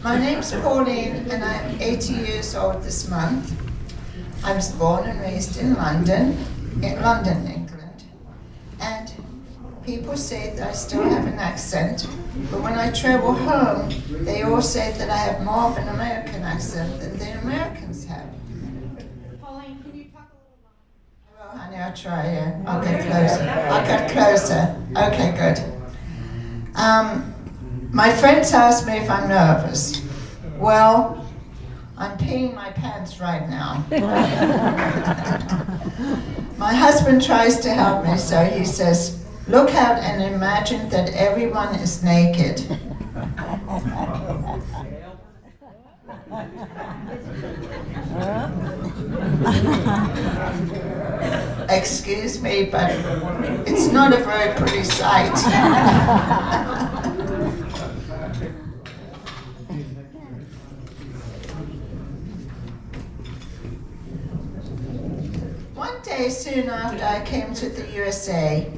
My name's Pauline and I'm 80 years old this month. I was born and raised in London, England. And people say that I still have an accent, but when I travel home, they all say that I have more of an American accent than the Americans have. Pauline, can you talk a little louder? Oh, honey, I'll try, yeah. I'll get closer. I'll get closer. Okay, good. My friends ask me if I'm nervous. Well, I'm peeing my pants right now. My husband tries to help me, so he says, look out and imagine that everyone is naked. Excuse me, but it's not a very pretty sight. One day soon after I came to the USA,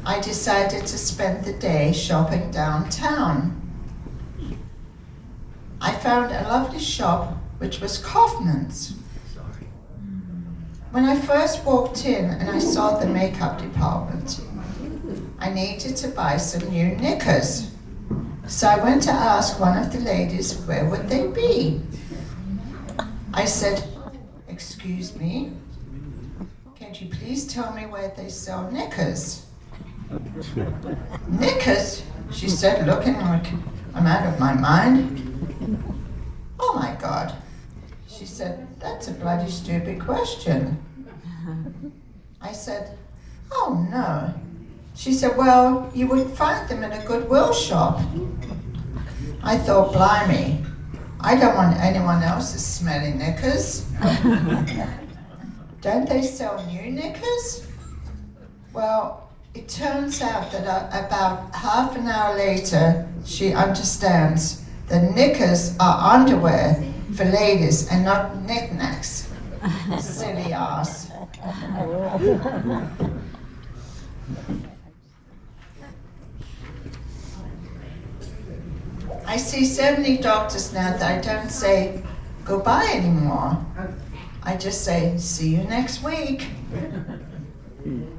I decided to spend the day shopping downtown. I found a lovely shop which was Kaufmann's. When I first walked in and I saw the makeup department, I needed to buy some new knickers. So I went to ask one of the ladies where would they be. I said, excuse me, can't you please tell me where they sell knickers? Knickers? She said, looking like I'm out of my mind. Oh my God. She said, that's a bloody stupid question. I said, oh no. She said, well, you would find them in a Goodwill shop. I thought, blimey, I don't want anyone else's smelly knickers. Don't they sell new knickers? Well, it turns out that about half an hour later, she understands that knickers are underwear for ladies and not knickknacks. Silly ass. I see so many doctors now that I don't say goodbye anymore. I just say, see you next week.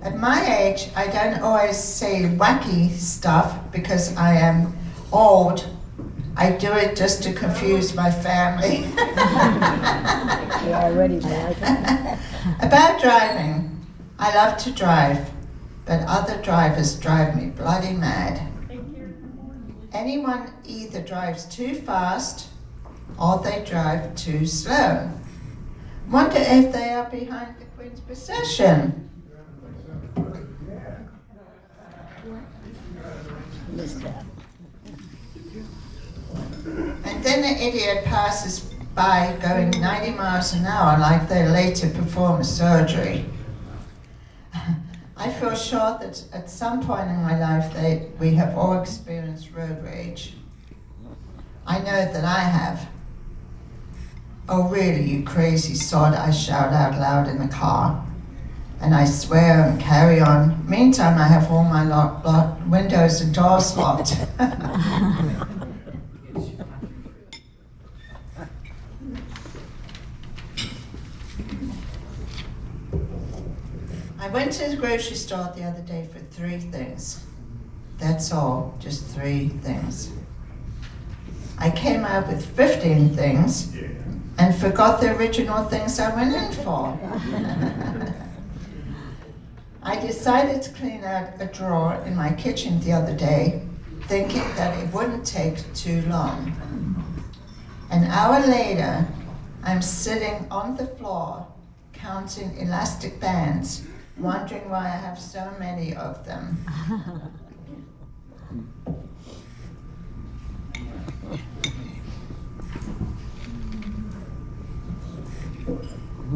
At my age, I don't always say wacky stuff because I am old. I do it just to confuse my family. You're already mad. About driving, I love to drive, but other drivers drive me bloody mad. Anyone either drives too fast or they drive too slow. Wonder if they are behind the Queen's procession. And then the idiot passes by going 90 miles an hour like they're late to perform a surgery. I feel sure that at some point in my life we have all experienced road rage. I know that I have. Oh really, you crazy sod, I shout out loud in the car. And I swear and carry on. Meantime, I have all my windows and doors locked. I went to the grocery store the other day for 3 things. That's all, just 3 things. I came out with 15 things and forgot the original things I went in for. I decided to clean out a drawer in my kitchen the other day, thinking that it wouldn't take too long. An hour later, I'm sitting on the floor counting elastic bands, wondering why I have so many of them.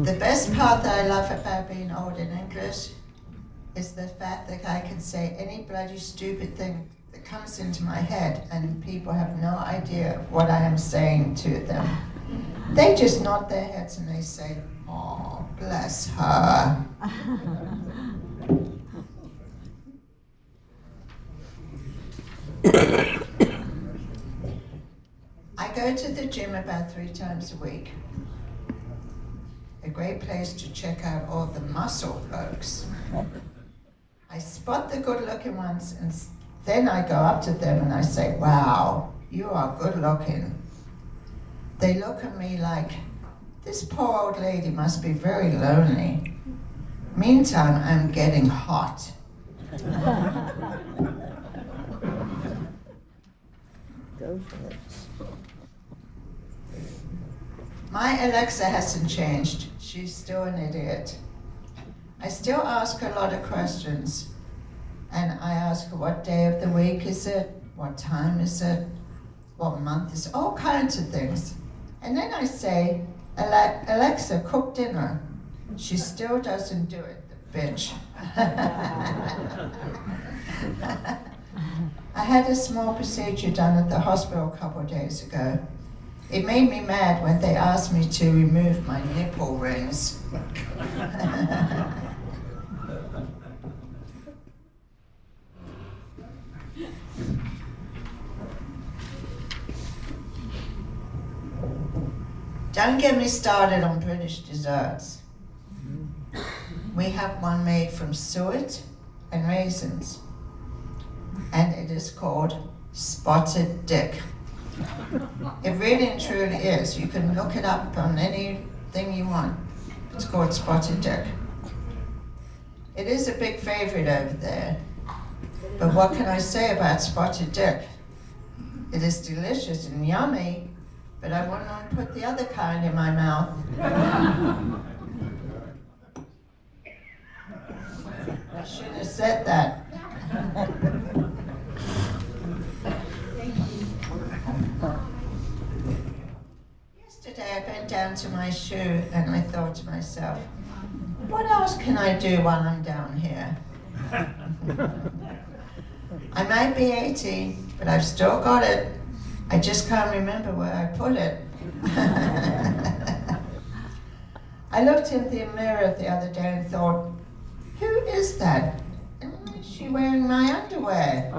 The best part that I love about being old in English is the fact that I can say any bloody stupid thing that comes into my head and people have no idea what I am saying to them. They just nod their heads and they say, oh, bless her. I go go to the gym about 3 times a week. A great place to check out all the muscle blokes. I spot the good-looking ones, and then I go up to them and I say, wow, you are good-looking. They look at me like, this poor old lady must be very lonely. Meantime, I'm getting hot. Go for it. My Alexa hasn't changed. She's still an idiot. I still ask her a lot of questions. And I ask her, what day of the week is it? What time is it? What month is it? All kinds of things. And then I say, Alexa, cook dinner. She still doesn't do it, the bitch. I had a small procedure done at the hospital a couple of days ago. It made me mad when they asked me to remove my nipple rings. Don't get me started on British desserts. We have one made from suet and raisins, and it is called Spotted Dick. It really and truly is. You can look it up on anything you want. It's called Spotted Dick. It is a big favorite over there. But what can I say about Spotted Dick? It is delicious and yummy, but I wouldn't want to put the other kind in my mouth. I shouldn't have said that. Yesterday I bent down to my shoe and I thought to myself, what else can I do while I'm down here? I might be 80, but I've still got it. I just can't remember where I put it. I looked in the mirror the other day and thought, who is that? Is she wearing my underwear?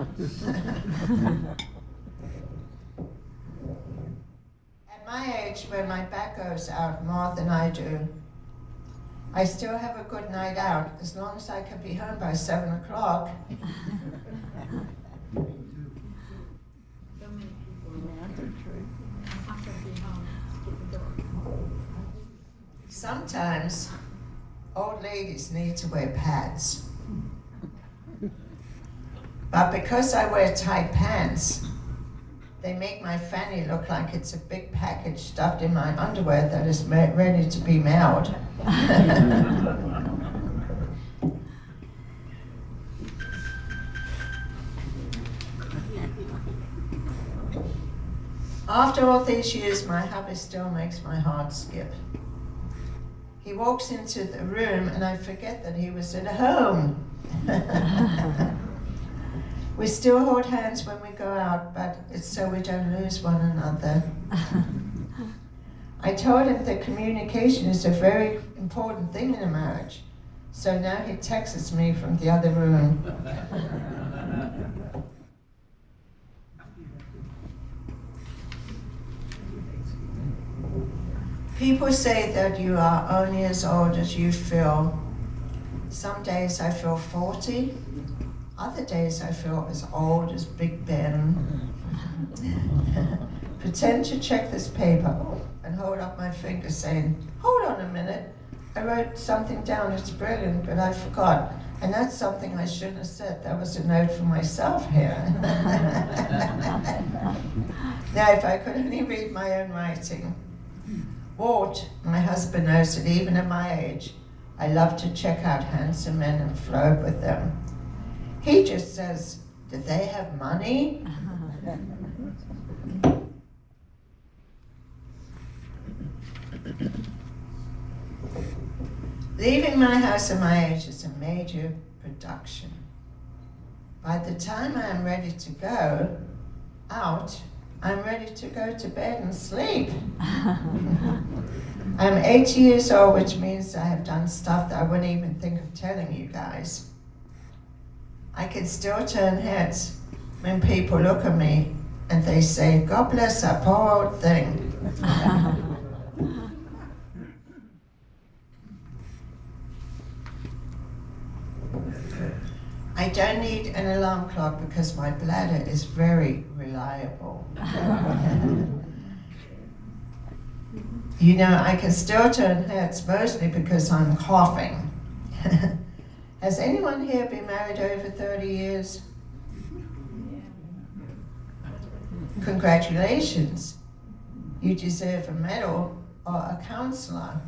At my age, when my back goes out more than I do, I still have a good night out as long as I can be home by 7 o'clock. Sometimes old ladies need to wear pads. But because I wear tight pants, they make my fanny look like it's a big package stuffed in my underwear that is ready to be mailed. After all these years, my hubby still makes my heart skip. He walks into the room and I forget that he was at home. We still hold hands when we go out, but it's so we don't lose one another. I told him that communication is a very important thing in a marriage, so now he texts me from the other room. People say that you are only as old as you feel. Some days I feel 40, other days I feel as old as Big Ben. Pretend to check this paper and hold up my finger saying, hold on a minute, I wrote something down, it's brilliant, but I forgot. And that's something I shouldn't have said. That was a note for myself here. Now, if I could only read my own writing. Walt, my husband, knows that even at my age, I love to check out handsome men and flirt with them. He just says, do they have money? Leaving my house at my age is a major production. By the time I am ready to go out, I'm ready to go to bed and sleep. I'm 80 years old, which means I have done stuff that I wouldn't even think of telling you guys. I can still turn heads when people look at me and they say, God bless that poor old thing. I don't need an alarm clock because my bladder is very reliable. You know, I can still turn heads mostly because I'm coughing. Has anyone here been married over 30 years? Congratulations. You deserve a medal or a counselor.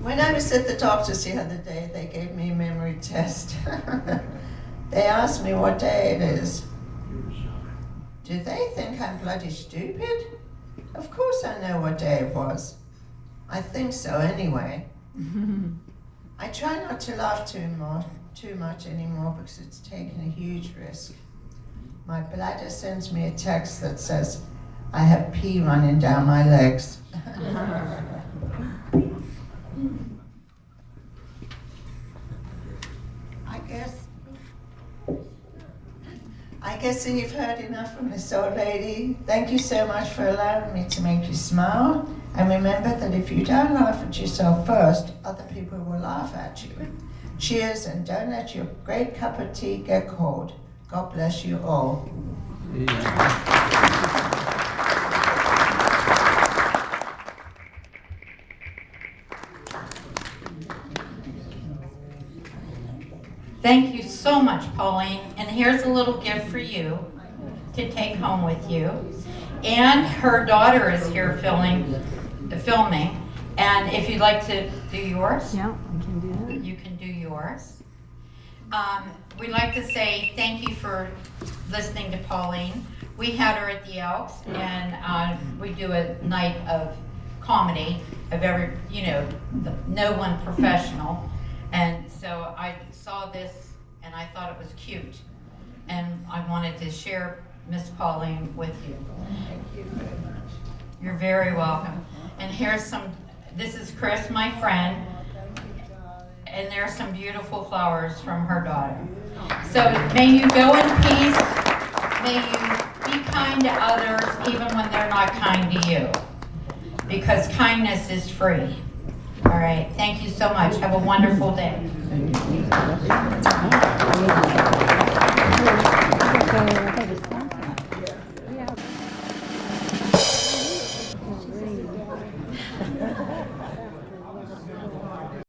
When I was at the doctor's the other day, they gave me a memory test. They asked me what day it is. Do they think I'm bloody stupid? Of course I know what day it was. I think so anyway. I try not to laugh too much anymore because it's taken a huge risk. My bladder sends me a text that says, I have pee running down my legs. I guess you've heard enough from this old lady. Thank you so much for allowing me to make you smile. And remember that if you don't laugh at yourself first, other people will laugh at you. Cheers, and don't let your great cup of tea get cold. God bless you all. Thank you so much, Pauline. And here's a little gift for you to take home with you. And her daughter is here filming. And if you'd like to do yours, Yeah, I can do that. you can do yours. We'd like to say thank you for listening to Pauline. We had her at the Elks, and we do a night of comedy of no one professional. And so I saw this and I thought it was cute. And I wanted to share Miss Pauline with you. Thank you very much. You're very welcome. And this is Chris, my friend. And there's some beautiful flowers from her daughter. So may you go in peace. May you be kind to others even when they're not kind to you. Because kindness is free. All right. Thank you so much. Have a wonderful day.